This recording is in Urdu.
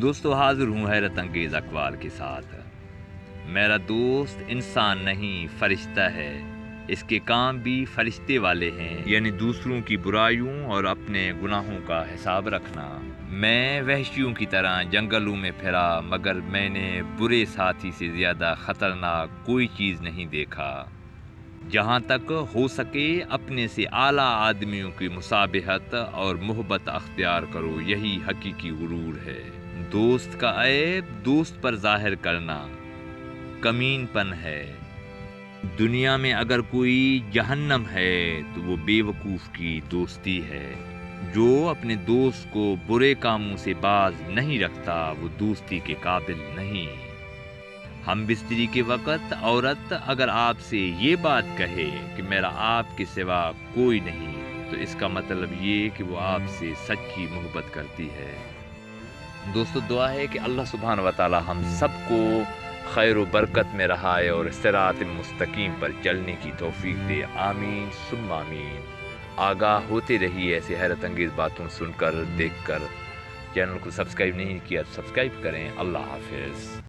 دوستو حاضر ہوں حیرت انگیز اقوال کے ساتھ۔ میرا دوست انسان نہیں فرشتہ ہے، اس کے کام بھی فرشتے والے ہیں، یعنی دوسروں کی برائیوں اور اپنے گناہوں کا حساب رکھنا۔ میں وحشیوں کی طرح جنگلوں میں پھرا مگر میں نے برے ساتھی سے زیادہ خطرناک کوئی چیز نہیں دیکھا۔ جہاں تک ہو سکے اپنے سے اعلیٰ آدمیوں کی مصابحت اور محبت اختیار کرو، یہی حقیقی غرور ہے۔ دوست کا عیب دوست پر ظاہر کرنا کمین پن ہے۔ دنیا میں اگر کوئی جہنم ہے تو وہ بے وقوف کی دوستی ہے۔ جو اپنے دوست کو برے کاموں سے باز نہیں رکھتا وہ دوستی کے قابل نہیں۔ ہم بستری کے وقت عورت اگر آپ سے یہ بات کہے کہ میرا آپ کے سوا کوئی نہیں تو اس کا مطلب یہ کہ وہ آپ سے سچی محبت کرتی ہے۔ دوستو دعا ہے کہ اللہ سبحانہ و تعالی ہم سب کو خیر و برکت میں رہائے اور صراط مستقیم پر چلنے کی توفیق دے، آمین ثم آمین۔ آگاہ ہوتے رہیے ایسے حیرت انگیز باتوں سن کر دیکھ کر۔ چینل کو سبسکرائب نہیں کیا تو سبسکرائب کریں۔ اللہ حافظ۔